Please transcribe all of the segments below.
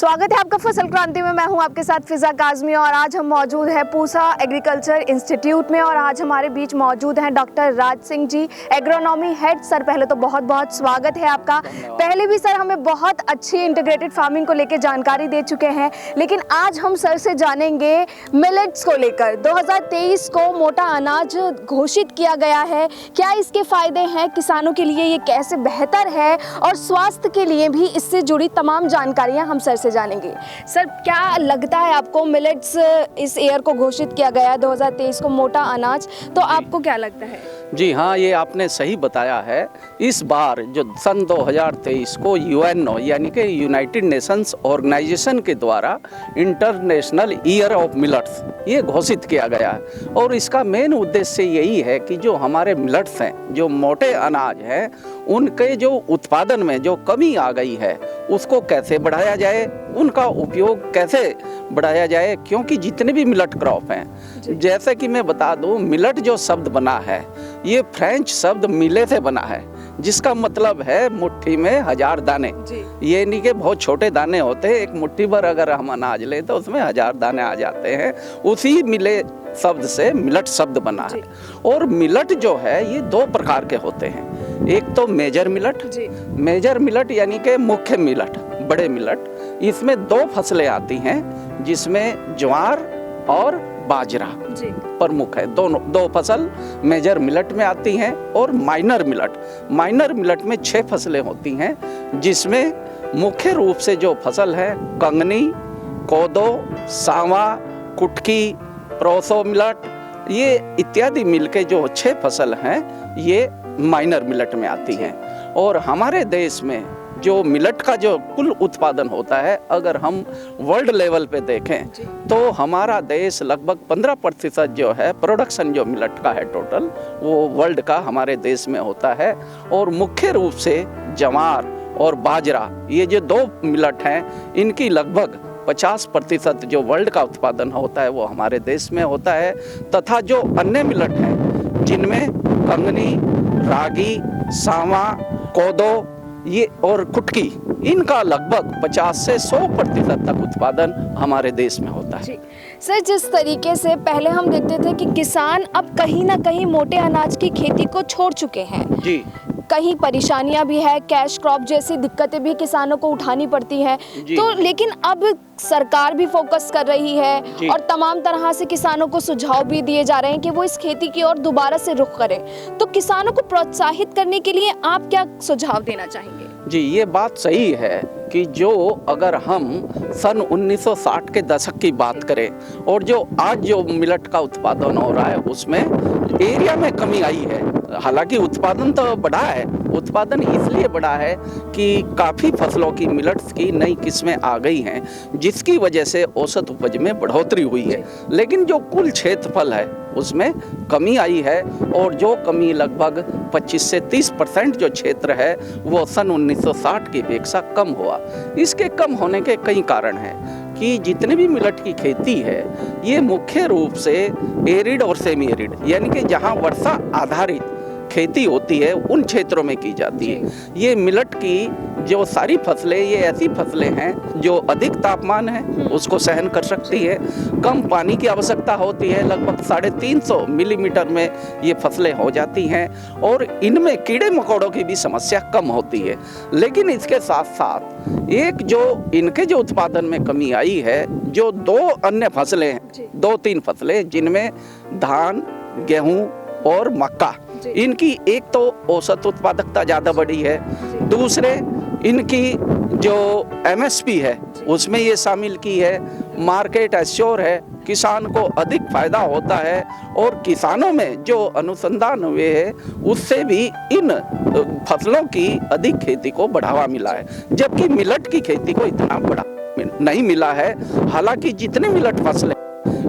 स्वागत है आपका फसल क्रांति में। मैं हूं आपके साथ फिजा काजमी और आज हम मौजूद हैं पूसा एग्रीकल्चर इंस्टीट्यूट में और आज हमारे बीच मौजूद हैं doctor Raj Singh ji, agronomy head. Sir पहले तो बहुत बहुत स्वागत है आपका। पहले भी सर हमें बहुत अच्छी इंटीग्रेटेड फार्मिंग को लेकर जानकारी दे चुके हैं, लेकिन आज हम सर से जानेंगे मिलेट्स को लेकर। 2023 को मोटा अनाज घोषित किया गया है, क्या इसके फायदे हैं किसानों के लिए, ये कैसे बेहतर है और स्वास्थ्य के लिए भी इससे जुड़ी तमाम जानकारियां हम सर से जानेंगे। सर क्या लगता है आपको, मिलेट्स इस ईयर को घोषित किया गया है 2023 को मोटा अनाज, तो आपको क्या लगता है? जी हाँ, ये आपने सही बताया है। इस बार जो सन 2023 को यूएनओ यानी कि यूनाइटेड नेशंस ऑर्गेनाइजेशन के द्वारा इंटरनेशनल ईयर ऑफ मिलेट्स ये घोषित किया गया है और इसका मेन उद्देश्य यही है कि जो हमारे मिलेट्स हैं, जो मोटे अनाज हैं, उनके जो उत्पादन में जो कमी आ गई है उसको कैसे बढ़ाया जाए, उनका उपयोग कैसे बढ़ाया जाए। क्योंकि जितने भी मिलेट क्रॉप हैं, जैसे कि मैं बता दूं, मिलेट जो शब्द बना है ये फ्रेंच शब्द मिले से बना है, जिसका मतलब है मुट्ठी में हजार दाने। ये नहीं कि बहुत छोटे दाने होते हैं, एक मुट्ठी भर अगर हम अनाज लें तो उसमें हजार दाने आ जाते हैं। उसी मिले शब्द से मिलेट शब्द बना है। और मिलेट जो है ये दो प्रकार के होते हैं। एक तो मेजर मिलेट यानी कि मुख्य मिलेट, बड़े मिलेट। इसमें दो फसलें आती हैं जिसमें ज्वार और बाजरा प्रमुख है। दोनों दो फसल मेजर मिलेट में आती हैं और माइनर मिलेट में 6 फसलें होती हैं, जिसमें मुख्य रूप से जो फसल है कंगनी, कोदो, सांवा, कुटकी, प्रोसो मिलेट, ये इत्यादि मिलके जो 6 फसल हैं ये माइनर मिलेट में आती हैं। और हमारे देश में जो मिलेट का जो कुल उत्पादन होता है, अगर हम वर्ल्ड लेवल पे देखें तो हमारा देश लगभग 15% जो है प्रोडक्शन जो मिलेट का है टोटल, वो वर्ल्ड का हमारे देश में होता है। और मुख्य रूप से ज्वार और बाजरा, ये जो दो मिलेट हैं, इनकी लगभग 50% जो वर्ल्ड का उत्पादन होता है वो हमारे देश में होता है। तथा जो अन्य मिलेट हैं जिनमें कंगनी, रागी, सांवा, कोदो ये और कुटकी, इनका लगभग 50 से 100% तक उत्पादन हमारे देश में होता है। सर जिस तरीके से पहले हम देखते थे कि किसान अब कहीं ना कहीं मोटे अनाज की खेती को छोड़ चुके हैं, कहीं परेशानियां भी है, कैश क्रॉप जैसी दिक्कतें भी किसानों को उठानी पड़ती हैं, तो लेकिन अब सरकार भी फोकस कर रही है और तमाम तरह से किसानों को सुझाव भी दिए जा रहे हैं कि वो इस खेती की ओर दोबारा से रुख करें। तो किसानों को प्रोत्साहित करने के लिए आप क्या सुझाव देना चाहेंगे? जी, ये बात सही है कि जो अगर हम सन 1960 के दशक की बात करें और जो आज जो मिलेट का उत्पादन हो रहा है उसमें एरिया में कमी आई है। हालांकि उत्पादन तो बढ़ा है, उत्पादन इसलिए बढ़ा है कि काफ़ी फसलों की मिलेट्स की नई किस्में आ गई हैं, जिसकी वजह से औसत उपज में बढ़ोतरी हुई है। लेकिन जो कुल क्षेत्रफल है उसमें कमी आई है और जो कमी लगभग 25 से 30% जो क्षेत्र है वो सन 1960 की अपेक्षा कम हुआ। इसके कम होने के कई कारण हैं कि जितने भी मिलेट की खेती है ये मुख्य रूप से एरिड और सेमी एरिड यानी कि जहाँ वर्षा आधारित खेती होती है उन क्षेत्रों में की जाती है। ये मिलेट की जो सारी फसलें, ये ऐसी फसलें हैं जो अधिक तापमान है उसको सहन कर सकती है, कम पानी की आवश्यकता होती है, लगभग 350 मिलीमीटर में ये फसलें हो जाती हैं और इनमें कीड़े मकोड़ों की भी समस्या कम होती है। लेकिन इसके साथ साथ एक जो इनके जो उत्पादन में कमी आई है, जो दो अन्य फसलें हैं, 2-3 फसलें जिनमें धान, गेहूँ और मक्का, इनकी एक तो औसत उत्पादकता ज़्यादा बढ़ी है, दूसरे इनकी जो MSP है उसमें ये शामिल की है, मार्केट एश्योर है, किसान को अधिक फायदा होता है और किसानों में जो अनुसंधान हुए हैं उससे भी इन फसलों की अधिक खेती को बढ़ावा मिला है, जबकि मिलेट की खेती को इतना बढ़ावा नहीं मिला है। हालांकि जितने मिलेट फसलें,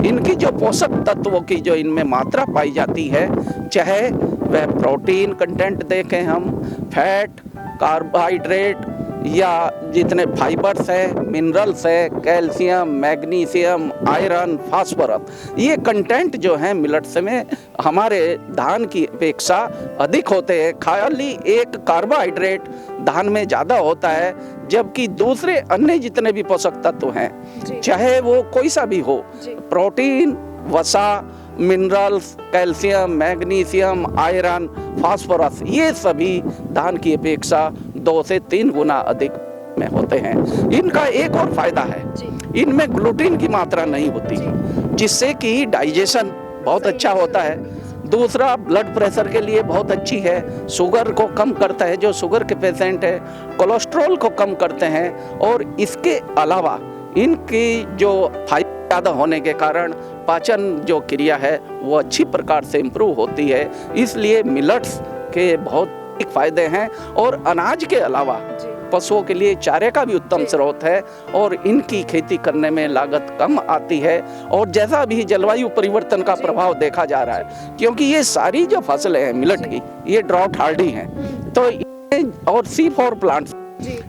इनकी जो पोषक तत्वों की जो इनमें मात्रा पाई जाती है, चाहे वह प्रोटीन कंटेंट देखें हम, फैट, कार्बोहाइड्रेट या जितने फाइबर्स हैं, मिनरल्स है, कैल्शियम, मैग्नीशियम, आयरन, फास्फोरस, ये कंटेंट जो है मिलेट्स में हमारे धान की अपेक्षा अधिक होते हैं। खाली एक कार्बोहाइड्रेट धान में ज़्यादा होता है, जबकि दूसरे अन्य जितने भी पोषक तत्व हैं, चाहे वो कोई सा भी हो, प्रोटीन, वसा, minerals, calcium, magnesium, iron, phosphorus, ये सभी धान की अपेक्षा 2 से 3 गुना अधिक में होते हैं। इनका एक और फायदा है, इनमें ग्लूटीन की मात्रा नहीं होती, जिससे कि डाइजेशन बहुत अच्छा होता है। दूसरा, ब्लड प्रेशर के लिए बहुत अच्छी है, शुगर को कम करता है, जो शुगर के पेशेंट है, कोलेस्ट्रॉल को कम करते हैं। और इसके अलावा इनकी जो फाइबर ज़्यादा होने के कारण पाचन जो क्रिया है वो अच्छी प्रकार से इम्प्रूव होती है। इसलिए मिलेट्स के बहुत फायदे हैं। और अनाज के अलावा पशुओं के लिए चारे का भी उत्तम स्रोत है, और इनकी खेती करने में लागत कम आती है। और जैसा भी जलवायु परिवर्तन का प्रभाव देखा जा रहा है, क्योंकि ये सारी जो फसलें हैं मिलेट की, ये ड्राउट हार्डी हैं, तो और C4 प्लांट्स,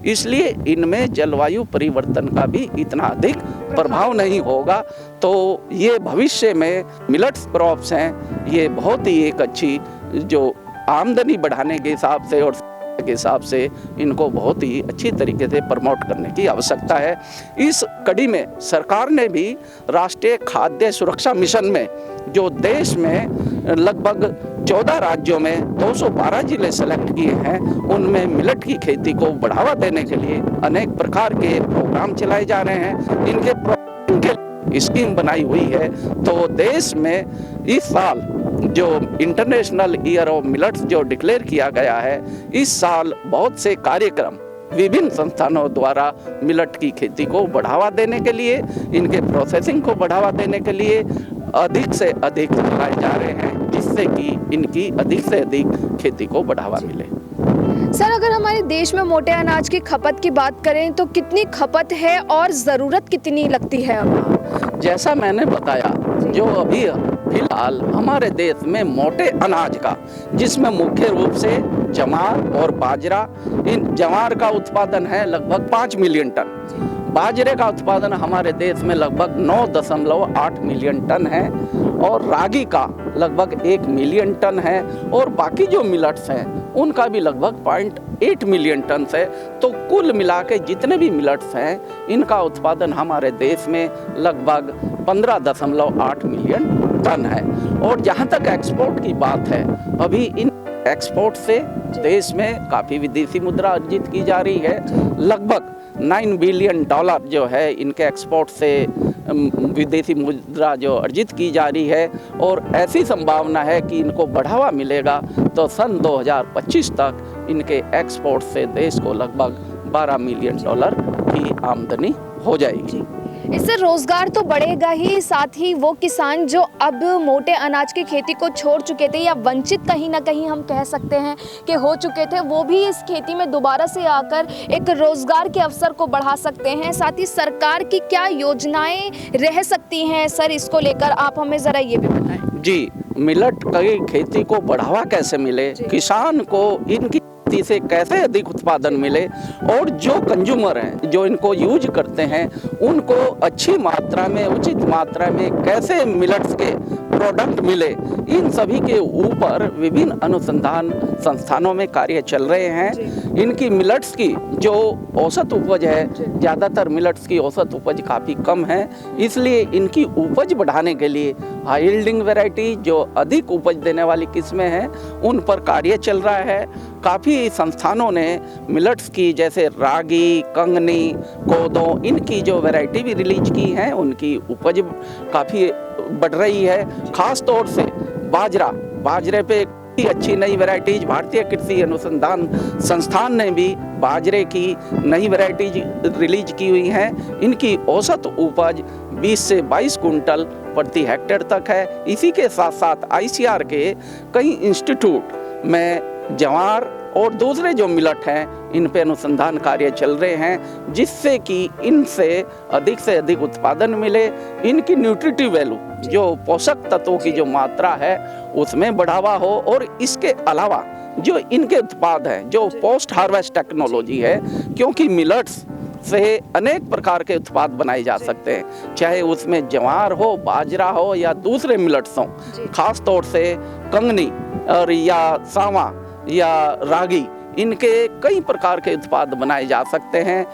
इसलिए इनमें जलवायु परिवर्तन का भी इतना अधिक प्रभाव नहीं होगा। तो ये भविष्य में मिलेट्स क्रॉप्स हैं, ये बहुत ही एक अच्छी जो आमदनी बढ़ाने के हिसाब से और के हिसाब से इनको बहुत ही अच्छी तरीके से प्रमोट करने की आवश्यकता है। इस कड़ी में सरकार ने भी राष्ट्रीय खाद्य सुरक्षा मिशन में, जो देश में लगभग 14 राज्यों में 212 जिले सेलेक्ट किए हैं, उनमें मिलेट की खेती को बढ़ावा देने के लिए अनेक प्रकार के प्रोग्राम चलाए जा रहे हैं। इनके स्कीम बनाई हुई है। तो देश में इस साल जो इंटरनेशनल ईयर ऑफ मिलेट्स जो डिक्लेयर किया गया है, इस साल बहुत से कार्यक्रम विभिन्न संस्थानों द्वारा मिलेट की खेती को बढ़ावा देने के लिए, इनके प्रोसेसिंग को बढ़ावा देने के लिए अधिक से अधिक चलाए जा रहे हैं, जिससे कि इनकी अधिक से अधिक खेती को बढ़ावा मिले। सर, अगर हमारे देश में मोटे अनाज की खपत की बात करें तो कितनी खपत है और ज़रूरत कितनी लगती है अब? जैसा मैंने बताया, जो अभी फिलहाल हमारे देश में मोटे अनाज का, जिसमें मुख्य रूप से जवार और बाजरा, इन जवार का उत्पादन है लगभग 5 मिलियन टन, बाजरे का उत्पादन हमारे देश में लगभग 9.8 मिलियन टन है, और रागी का लगभग 1 मिलियन टन है, और बाकी जो मिलेट्स हैं उनका भी लगभग 0.8 मिलियन टन है। तो कुल मिला के जितने भी मिलेट्स हैं, इनका उत्पादन हमारे देश में लगभग 15.8 मिलियन टन है। और जहाँ तक एक्सपोर्ट की बात है, अभी इन एक्सपोर्ट से देश में काफ़ी विदेशी मुद्रा अर्जित की जा रही है। लगभग $9 बिलियन जो है इनके एक्सपोर्ट से विदेशी मुद्रा जो अर्जित की जा रही है, और ऐसी संभावना है कि इनको बढ़ावा मिलेगा तो सन 2025 तक इनके एक्सपोर्ट से देश को लगभग $12 मिलियन की आमदनी हो जाएगी। इससे रोजगार तो बढ़ेगा ही, साथ ही वो किसान जो अब मोटे अनाज की खेती को छोड़ चुके थे या वंचित कहीं ना कहीं हम कह सकते हैं कि हो चुके थे, वो भी इस खेती में दोबारा से आकर एक रोजगार के अवसर को बढ़ा सकते हैं। साथ ही सरकार की क्या योजनाएं रह सकती हैं सर, इसको लेकर आप हमें ज़रा ये भी बताएं। जी, मिलेट की खेती को बढ़ावा कैसे मिले, किसान को इनकी से कैसे अधिक उत्पादन मिले, और जो कंज्यूमर हैं, जो इनको यूज करते हैं, उनको अच्छी मात्रा में, उचित मात्रा में कैसे मिलेट्स के प्रोडक्ट मिले, इन सभी के ऊपर विभिन्न अनुसंधान संस्थानों में कार्य चल रहे हैं। इनकी मिलेट्स की जो औसत उपज है, ज़्यादातर मिलेट्स की औसत उपज काफ़ी कम है, इसलिए इनकी उपज बढ़ाने के लिए हाई यील्डिंग वैरायटी जो अधिक उपज देने वाली किस्में हैं, उन पर कार्य चल रहा है। काफ़ी संस्थानों ने मिलेट्स की जैसे रागी, कंगनी, कोदो, इनकी जो वैरायटी भी रिलीज की हैं, उनकी उपज काफ़ी बढ़ रही है। ख़ास तौर से बाजरे पे अच्छी नई वैरायटीज भारतीय कृषि अनुसंधान संस्थान ने भी बाजरे की नई वैरायटीज रिलीज की हुई हैं। इनकी औसत उपज 20 से 22 कुंटल प्रति हेक्टेयर तक है। इसी के साथ साथ ICR के कई इंस्टीट्यूट में जवार और दूसरे जो मिलेट हैं, इन पे अनुसंधान कार्य चल रहे हैं, जिससे कि इनसे अधिक उत्पादन मिले, इनकी न्यूट्रिटिव वैल्यू, जो पोषक तत्वों की जो मात्रा है, उसमें बढ़ावा हो। और इसके अलावा जो इनके उत्पाद हैं, जो पोस्ट हार्वेस्ट टेक्नोलॉजी है, क्योंकि मिलट्स से अनेक प्रकार के उत्पाद बनाए जा सकते हैं, चाहे उसमें ज्वार हो, बाजरा हो या दूसरे मिलट्स हों, खास तौर से कंगनी और या सावा या रागी, इनके कई प्रकार के उत्पाद बनाए जा सकते हैं।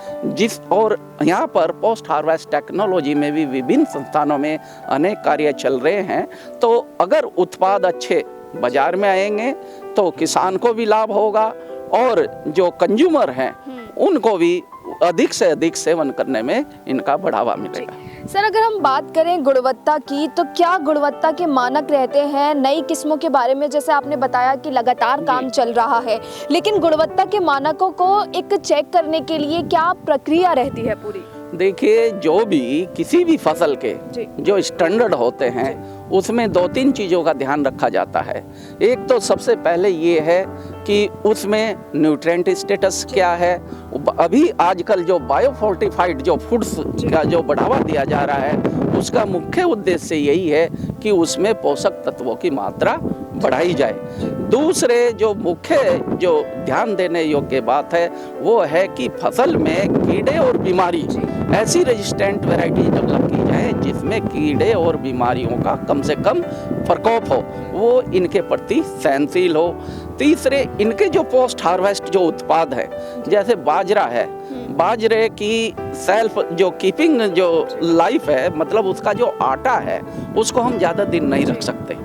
और यहाँ पर पोस्ट हार्वेस्ट टेक्नोलॉजी में भी विभिन्न संस्थानों में अनेक कार्य चल रहे हैं। तो अगर उत्पाद अच्छे बाजार में आएंगे तो किसान को भी लाभ होगा और जो कंज्यूमर हैं उनको भी अधिक से अधिक सेवन करने में इनका बढ़ावा मिलेगा। सर, अगर हम बात करें गुणवत्ता की, तो क्या गुणवत्ता के मानक रहते हैं नई किस्मों के बारे में? जैसे आपने बताया कि लगातार काम चल रहा है, लेकिन गुणवत्ता के मानकों को एक चेक करने के लिए क्या प्रक्रिया रहती है पूरी? देखिए, जो भी किसी भी फसल के जो स्टैंडर्ड होते हैं उसमें 2-3 चीज़ों का ध्यान रखा जाता है। एक तो सबसे पहले ये है कि उसमें न्यूट्रिएंट स्टेटस क्या है। अभी आजकल जो बायोफोर्टिफाइड जो फूड्स का जो बढ़ावा दिया जा रहा है, उसका मुख्य उद्देश्य यही है कि उसमें पोषक तत्वों की मात्रा बढ़ाई जाए। दूसरे जो मुख्य जो ध्यान देने योग्य बात है वो है कि फसल में कीड़े और बीमारी ऐसी रेजिस्टेंट वैरायटी डेवलप की जाए जिसमें कीड़े और बीमारियों का कम से कम प्रकोप हो, वो इनके प्रति सहनशील हो। तीसरे, इनके जो पोस्ट हार्वेस्ट जो उत्पाद है, जैसे बाजरा है, बाजरे की सेल्फ जो कीपिंग जो लाइफ है, मतलब उसका जो आटा है उसको हम ज़्यादा दिन नहीं रख सकते,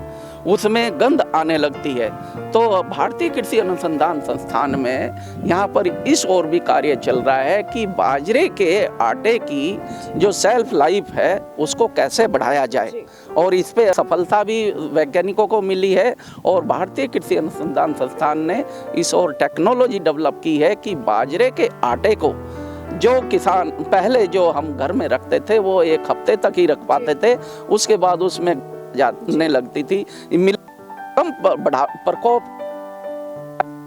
उसमें गंध आने लगती है। तो भारतीय कृषि अनुसंधान संस्थान में यहाँ पर इस ओर भी कार्य चल रहा है कि बाजरे के आटे की जो सेल्फ लाइफ है उसको कैसे बढ़ाया जाए, और इस पे सफलता भी वैज्ञानिकों को मिली है। और भारतीय कृषि अनुसंधान संस्थान ने इस ओर टेक्नोलॉजी डेवलप की है कि बाजरे के आटे को जो किसान पहले जो हम घर में रखते थे वो 1 हफ्ते तक ही रख पाते थे, उसके बाद उसमें जाने लगती थी कम प्रकोप।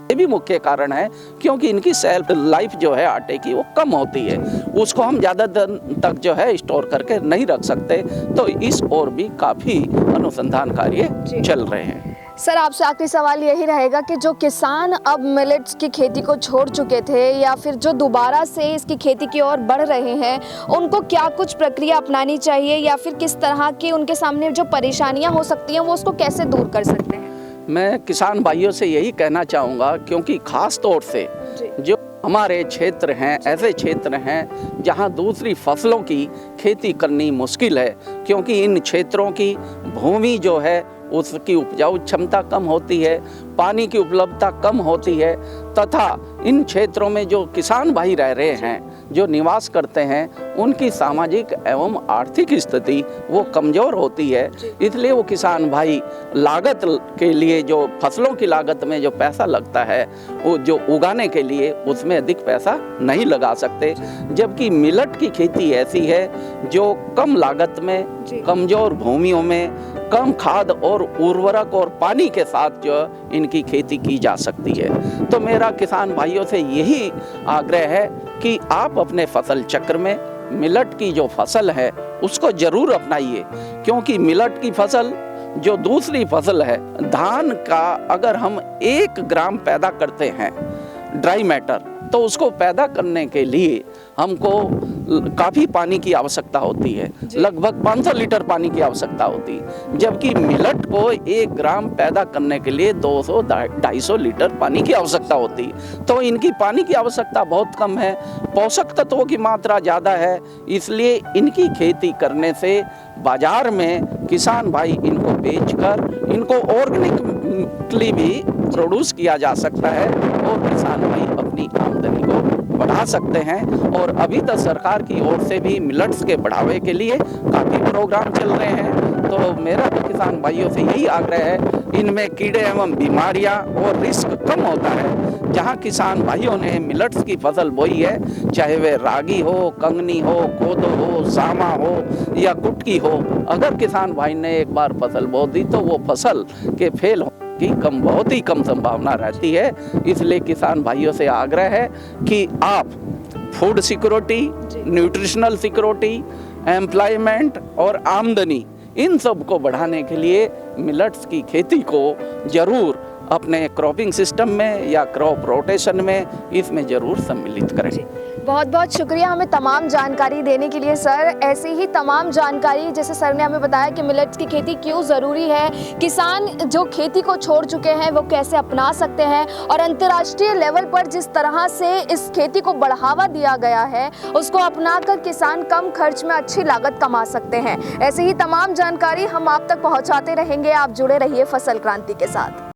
ये भी मुख्य कारण है क्योंकि इनकी सेल्फ लाइफ जो है आटे की वो कम होती है, उसको हम ज़्यादा दिन तक जो है स्टोर करके नहीं रख सकते। तो इस ओर भी काफ़ी अनुसंधान कार्य चल रहे हैं। सर, आपसे आखिरी सवाल यही रहेगा कि जो किसान अब मिलेट्स की खेती को छोड़ चुके थे या फिर जो दोबारा से इसकी खेती की ओर बढ़ रहे हैं, उनको क्या कुछ प्रक्रिया अपनानी चाहिए या फिर किस तरह की उनके सामने जो परेशानियां हो सकती हैं वो उसको कैसे दूर कर सकते हैं? मैं किसान भाइयों से यही कहना चाहूँगा, क्योंकि ख़ास तौर से जो हमारे क्षेत्र हैं, ऐसे क्षेत्र हैं जहाँ दूसरी फसलों की खेती करनी मुश्किल है, क्योंकि इन क्षेत्रों की भूमि जो है उसकी उपजाऊ क्षमता कम होती है, पानी की उपलब्धता कम होती है, तथा इन क्षेत्रों में जो किसान भाई रह रहे हैं, जो निवास करते हैं, उनकी सामाजिक एवं आर्थिक स्थिति वो कमज़ोर होती है। इसलिए वो किसान भाई लागत के लिए जो फसलों की लागत में जो पैसा लगता है वो जो उगाने के लिए उसमें अधिक पैसा नहीं लगा सकते, जबकि मिलट की खेती ऐसी है जो कम लागत में, कमज़ोर भूमियों में, कम खाद और उर्वरक और पानी के साथ जो इनकी खेती की जा सकती है। तो मेरा किसान भाइयों से यही आग्रह है कि आप अपने फसल चक्र में मिलट की जो फसल है उसको जरूर अपनाइए, क्योंकि मिलट की फसल जो दूसरी फसल है, धान का अगर हम 1 ग्राम पैदा करते हैं ड्राई मैटर, तो उसको पैदा करने के लिए हमको काफ़ी पानी की आवश्यकता होती है, लगभग 500 लीटर पानी की आवश्यकता होती है, जबकि मिलट को 1 ग्राम पैदा करने के लिए 200-250 लीटर पानी की आवश्यकता होती है। तो इनकी पानी की आवश्यकता बहुत कम है, पोषक तत्वों की मात्रा ज़्यादा है, इसलिए इनकी खेती करने से बाजार में किसान भाई इनको बेचकर इनको ऑर्गेनिकली भी प्रोड्यूस किया जा सकता है और किसान भाई अपनी आमदनी को बढ़ा सकते हैं। और अभी तक सरकार की ओर से भी मिलट्स के बढ़ावे के लिए काफ़ी प्रोग्राम चल रहे हैं। तो मेरा तो किसान भाइयों से यही आग्रह है, इनमें कीड़े एवं बीमारियां और रिस्क कम होता है। जहां किसान भाइयों ने मिलट्स की फसल बोई है, चाहे वे रागी हो, कंगनी हो, कोदो हो, सामा हो या कुटकी हो, अगर किसान भाई ने एक बार फसल बो दी तो वो फसल के फेल हो की बहुत ही कम संभावना रहती है। इसलिए किसान भाइयों से आग्रह है कि आप food security, nutritional security, employment और आमदनी, इन सब को बढ़ाने के लिए मिलट्स की खेती को जरूर अपने क्रॉपिंग सिस्टम में या क्रॉप रोटेशन में इसमें ज़रूर सम्मिलित करें। बहुत बहुत शुक्रिया हमें तमाम जानकारी देने के लिए सर। ऐसी ही तमाम जानकारी जैसे सर ने हमें बताया कि मिलेट्स की खेती क्यों ज़रूरी है, किसान जो खेती को छोड़ चुके हैं वो कैसे अपना सकते हैं, और अंतर्राष्ट्रीय लेवल पर जिस तरह से इस खेती को बढ़ावा दिया गया है उसको अपनाकर किसान कम खर्च में अच्छी लागत कमा सकते हैं। ऐसी ही तमाम जानकारी हम आप तक पहुँचाते रहेंगे। आप जुड़े रहिए फसल क्रांति के साथ।